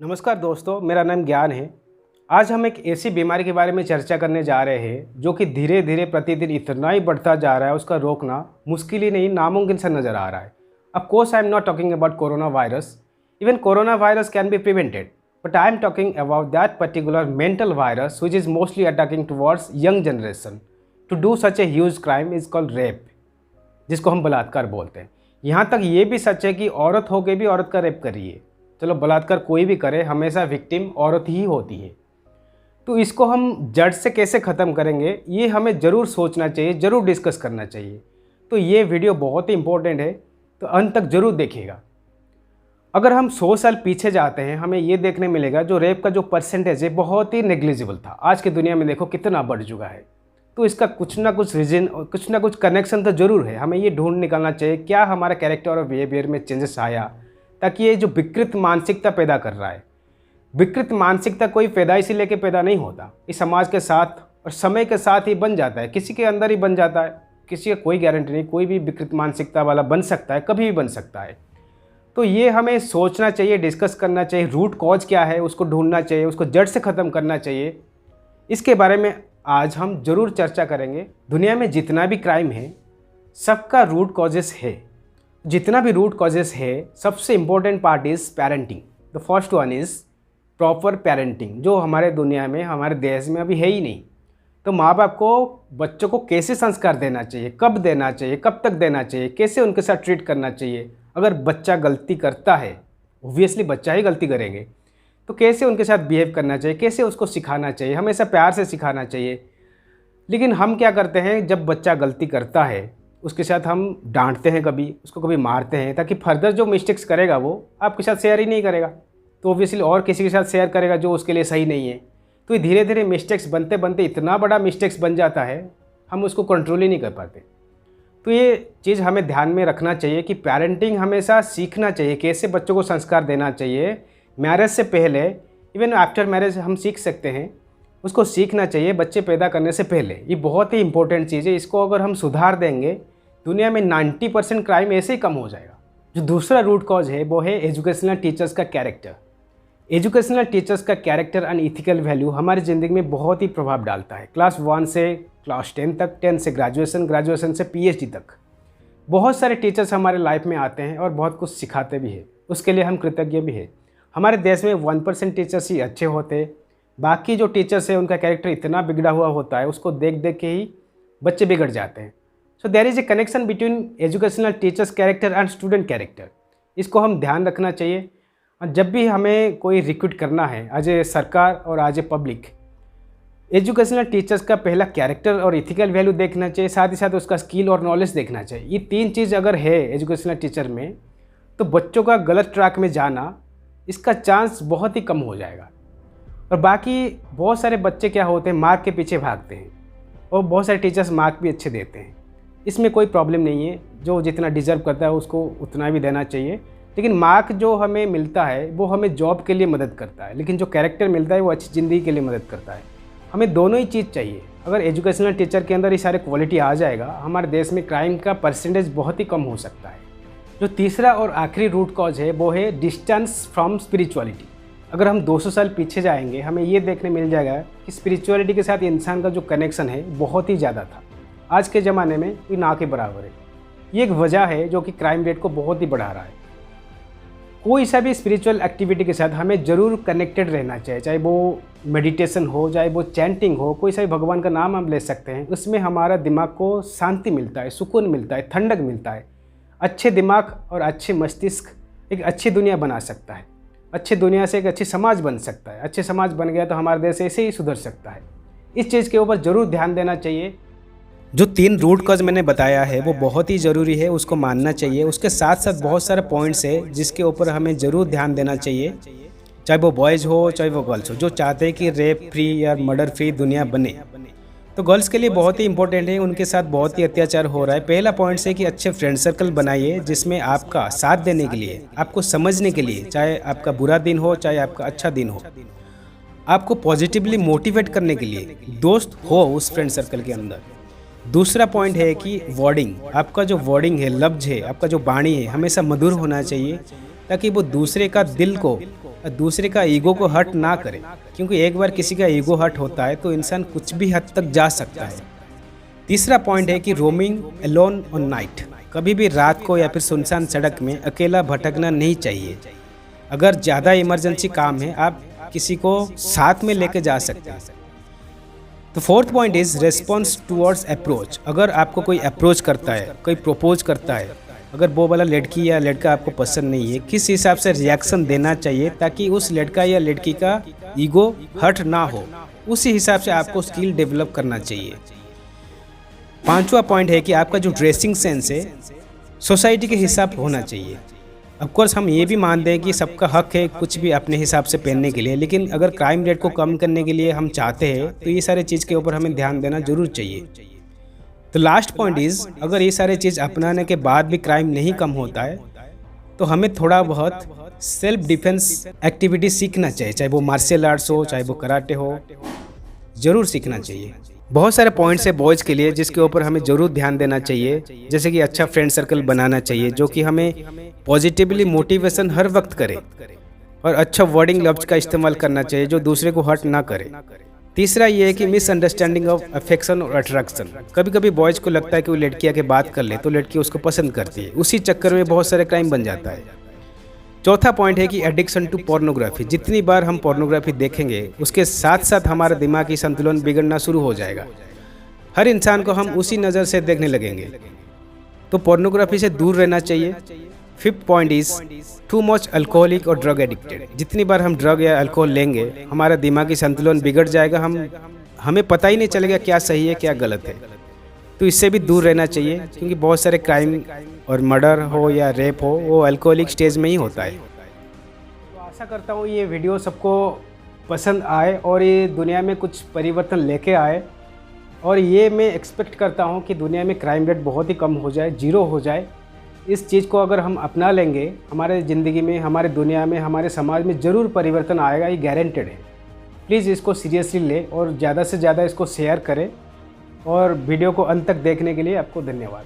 नमस्कार दोस्तों, मेरा नाम ज्ञान है। आज हम एक ऐसी बीमारी के बारे में चर्चा करने जा रहे हैं जो कि धीरे धीरे प्रतिदिन इतना ही बढ़ता जा रहा है, उसका रोकना मुश्किल ही नहीं नामुमकिन सा नज़र आ रहा है। Of course I am not talking about corona virus. Even corona virus can be prevented, but I am talking about that particular mental virus which is mostly attacking towards young generation. To do such a huge crime is called rape, जिसको हम बलात्कार बोलते हैं। यहाँ तक ये भी सच है कि औरत होकर भी औरत का रेप कर रही है। चलो, बलात्कार कोई भी करे, हमेशा विक्टिम औरत ही होती है। तो इसको हम जड़ से कैसे ख़त्म करेंगे, ये हमें ज़रूर सोचना चाहिए, ज़रूर डिस्कस करना चाहिए। तो ये वीडियो बहुत ही इम्पोर्टेंट है, तो अंत तक ज़रूर देखिएगा। अगर हम 100 साल पीछे जाते हैं, हमें ये देखने मिलेगा जो रेप का जो परसेंटेज है बहुत ही नेग्लिजिबल था। आज की दुनिया में देखो कितना बढ़ चुका है। तो इसका कुछ ना कुछ रीज़न और कुछ ना कुछ कनेक्शन तो ज़रूर है। हमें ये ढूंढ निकालना चाहिए क्या हमारा कैरेक्टर और बिहेवियर में चेंजेस आया, ताकि ये जो विकृत मानसिकता पैदा कर रहा है। विकृत मानसिकता कोई पैदाइशी लेके पैदा नहीं होता, इस समाज के साथ और समय के साथ ही बन जाता है, किसी के अंदर ही बन जाता है। किसी का कोई गारंटी नहीं, कोई भी विकृत मानसिकता वाला बन सकता है, कभी भी बन सकता है। तो ये हमें सोचना चाहिए, डिस्कस करना चाहिए, रूट कॉज क्या है उसको ढूंढना चाहिए, उसको जड़ से ख़त्म करना चाहिए। इसके बारे में आज हम ज़रूर चर्चा करेंगे। दुनिया में जितना भी क्राइम है सबका रूट कॉजेस है। जितना भी रूट कॉजेस है, सबसे important part is parenting. The first one is proper parenting, जो हमारे दुनिया में, हमारे देश में अभी है ही नहीं। तो माँ बाप को बच्चों को कैसे संस्कार देना चाहिए, कब देना चाहिए, कब तक देना चाहिए, कैसे उनके साथ ट्रीट करना चाहिए। अगर बच्चा गलती करता है, ऑब्वियसली बच्चा ही गलती करेंगे, तो कैसे उनके साथ बिहेव करना चाहिए, कैसे उसको सिखाना चाहिए, हमेशा प्यार से सिखाना चाहिए। लेकिन हम क्या करते हैं, जब बच्चा गलती करता है उसके साथ हम डांटते हैं, कभी उसको कभी मारते हैं, ताकि फर्दर जो मिस्टेक्स करेगा वो आपके साथ शेयर ही नहीं करेगा, तो ऑब्वियसली और किसी के साथ शेयर करेगा जो उसके लिए सही नहीं है। तो ये धीरे धीरे मिस्टेक्स बनते बनते इतना बड़ा मिस्टेक्स बन जाता है, हम उसको कंट्रोल ही नहीं कर पाते। तो ये चीज़ हमें ध्यान में रखना चाहिए कि पेरेंटिंग हमेशा सीखना चाहिए, कैसे बच्चों को संस्कार देना चाहिए। मैरिज से पहले, इवन आफ्टर मैरिज हम सीख सकते हैं, उसको सीखना चाहिए बच्चे पैदा करने से पहले। ये बहुत ही इंपॉर्टेंट चीज़ है। इसको अगर हम सुधार देंगे, दुनिया में 90% क्राइम ऐसे ही कम हो जाएगा। जो दूसरा रूट कॉज है वो है एजुकेशनल टीचर्स का कैरेक्टर। एजुकेशनल टीचर्स का कैरेक्टर एंड इथिकल वैल्यू हमारी ज़िंदगी में बहुत ही प्रभाव डालता है। क्लास 1 से क्लास 10 तक, 10 से ग्रेजुएशन, ग्रेजुएशन से PhD तक बहुत सारे टीचर्स हमारे लाइफ में आते हैं और बहुत कुछ सिखाते भी हैं। उसके लिए हम कृतज्ञ भी हैं। हमारे देश में 1% टीचर्स ही अच्छे होते, बाकी जो टीचर्स है उनका कैरेक्टर इतना बिगड़ा हुआ होता है, उसको देख देख के ही बच्चे बिगड़ जाते हैं। So there is a connection between educational teachers character and student character. इसको हम ध्यान रखना चाहिए। और जब भी हमें कोई रिक्रूट करना है एज ए सरकार और as a public, educational teachers का पहला कैरेक्टर और इथिकल वैल्यू देखना चाहिए, साथ ही साथ उसका स्किल और नॉलेज देखना चाहिए। ये 3 चीज़ अगर है एजुकेशनल टीचर में, तो बच्चों का गलत ट्रैक में जाना, इसका चांस बहुत ही कम हो जाएगा। और बाकी बहुत सारे बच्चे क्या होते हैं, मार्क के पीछे भागते हैं, और बहुत सारे टीचर्स मार्क भी अच्छे देते हैं। इसमें कोई प्रॉब्लम नहीं है, जो जितना डिज़र्व करता है उसको उतना भी देना चाहिए। लेकिन मार्क जो हमें मिलता है वो हमें जॉब के लिए मदद करता है, लेकिन जो कैरेक्टर मिलता है वो अच्छी ज़िंदगी के लिए मदद करता है। हमें दोनों ही चीज़ चाहिए। अगर एजुकेशनल टीचर के अंदर ये सारे क्वालिटी आ जाएगा, हमारे देश में क्राइम का परसेंटेज बहुत ही कम हो सकता है। जो तीसरा और आखिरी रूट कॉज है वो है डिस्टेंस फ्रॉम स्पिरिचुअलिटी। अगर हम 200 साल पीछे जाएंगे, हमें ये देखने मिल जाएगा कि स्पिरिचुअलिटी के साथ इंसान का जो कनेक्शन है बहुत ही ज़्यादा था। आज के ज़माने में ये ना के बराबर है। ये एक वजह है जो कि क्राइम रेट को बहुत ही बढ़ा रहा है। कोई सा भी स्पिरिचुअल एक्टिविटी के साथ हमें ज़रूर कनेक्टेड रहना चाहिए, चाहे वो मेडिटेशन हो, चाहे वो चैंटिंग हो, कोई सा भी भगवान का नाम हम ले सकते हैं। उसमें हमारा दिमाग को शांति मिलता है, सुकून मिलता है, ठंडक मिलता है। अच्छे दिमाग और अच्छे मस्तिष्क एक अच्छी दुनिया बना सकता है। अच्छी दुनिया से एक अच्छी समाज बन सकता है। अच्छे समाज बन गया तो हमारा देश ऐसे ही सुधर सकता है। इस चीज़ के ऊपर ज़रूर ध्यान देना चाहिए। जो 3 रूट कॉज मैंने बताया है वो बहुत ही ज़रूरी है, उसको मानना चाहिए। उसके साथ साथ बहुत सारे पॉइंट्स है जिसके ऊपर हमें ज़रूर ध्यान देना चाहिए, चाहे वो बॉयज़ हो चाहे वो गर्ल्स हो, जो चाहते हैं कि रेप फ्री या मर्डर फ्री दुनिया बने। तो गर्ल्स के लिए बहुत ही इंपॉर्टेंट है, उनके साथ बहुत ही अत्याचार हो रहा है। पहला पॉइंट है कि अच्छे फ्रेंड सर्कल बनाइए, जिसमें आपका साथ देने के लिए, आपको समझने के लिए, चाहे आपका बुरा दिन हो चाहे आपका अच्छा दिन हो, आपको पॉजिटिवली मोटिवेट करने के लिए दोस्त हो उस फ्रेंड सर्कल के अंदर। दूसरा पॉइंट है कि वर्डिंग, आपका जो वर्डिंग है, लफ्ज़ है, आपका जो वाणी है, हमेशा मधुर होना चाहिए, ताकि वो दूसरे का दिल को, दूसरे का ईगो को हर्ट ना करे, क्योंकि एक बार किसी का ईगो हर्ट होता है तो इंसान कुछ भी हद तक जा सकता है। तीसरा पॉइंट है कि रोमिंग अलोन ऑन नाइट, कभी भी रात को या फिर सुनसान सड़क में अकेला भटकना नहीं चाहिए। अगर ज़्यादा इमरजेंसी काम है आप किसी को साथ में लेके जा सकते हैं। तो fourth point is response towards approach. अगर आपको कोई अप्रोच करता है, कोई प्रपोज करता है, अगर वो वाला लड़की या लड़का आपको पसंद नहीं है, किस हिसाब से रिएक्शन देना चाहिए ताकि उस लड़का या लड़की का ईगो हर्ट ना हो, उसी हिसाब से आपको स्किल डेवलप करना चाहिए। पांचवा पॉइंट है कि आपका जो ड्रेसिंग सेंस है सोसाइटी के हिसाब होना चाहिए। ऑफकोर्स हम ये भी मानते हैं कि सबका हक है कुछ भी अपने हिसाब से पहनने के लिए, लेकिन अगर क्राइम रेट को कम करने के लिए हम चाहते हैं तो ये सारे चीज़ के ऊपर हमें ध्यान देना जरूर चाहिए। तो लास्ट पॉइंट इज़, अगर ये सारे चीज़ अपनाने के बाद भी क्राइम नहीं कम होता है तो हमें थोड़ा बहुत सेल्फ डिफेंस एक्टिविटी सीखना चाहिए, चाहे वो मार्शल आर्ट्स हो, चाहे वो कराटे हो, ज़रूर सीखना चाहिए। बहुत सारे पॉइंट्स है बॉयज़ के लिए जिसके ऊपर हमें ज़रूर ध्यान देना चाहिए, जैसे कि अच्छा फ्रेंड सर्कल बनाना चाहिए जो कि हमें पॉजिटिवली मोटिवेशन हर वक्त करे, और अच्छा वर्डिंग लफ्ज़ का इस्तेमाल करना चाहिए जो दूसरे को हर्ट ना करे। तीसरा ये है कि मिसअंडरस्टैंडिंग ऑफ अफेक्शन और अट्रैक्शन। कभी कभी बॉयज़ को लगता है कि वो लड़की आके बात कर ले तो लड़की उसको पसंद करती है, उसी चक्कर में बहुत सारे क्राइम बन जाता है। चौथा पॉइंट है कि एडिक्शन टू पोर्नोग्राफी। जितनी बार हम पोर्नोग्राफी देखेंगे उसके साथ साथ हमारा दिमागी संतुलन बिगड़ना शुरू हो जाएगा। हर इंसान को हम उसी नज़र से देखने लगेंगे, तो पोर्नोग्राफी से दूर रहना चाहिए। Fifth point is too much alcoholic और ड्रग एडिक्टेड। जितनी बार हम ड्रग या अल्कोहल लेंगे हमारा दिमागी संतुलन बिगड़ जाएगा, हमें पता ही नहीं चलेगा क्या सही है क्या गलत है। तो इससे भी दूर रहना चाहिए, क्योंकि बहुत सारे क्राइम और मर्डर हो या रेप हो वो अल्कोहलिक स्टेज में ही होता है। तो आशा करता हूँ ये वीडियो सबको पसंद आए और ये दुनिया में कुछ परिवर्तन लेके आए, और ये मैं एक्सपेक्ट करता हूँ कि दुनिया में क्राइम रेट बहुत ही कम हो जाए, जीरो हो जाए। इस चीज़ को अगर हम अपना लेंगे हमारे ज़िंदगी में, हमारे दुनिया में, हमारे समाज में ज़रूर परिवर्तन आएगा, ये गारंटेड है। प्लीज़ इसको सीरियसली ले और ज़्यादा से ज़्यादा इसको शेयर करें, और वीडियो को अंत तक देखने के लिए आपको धन्यवाद।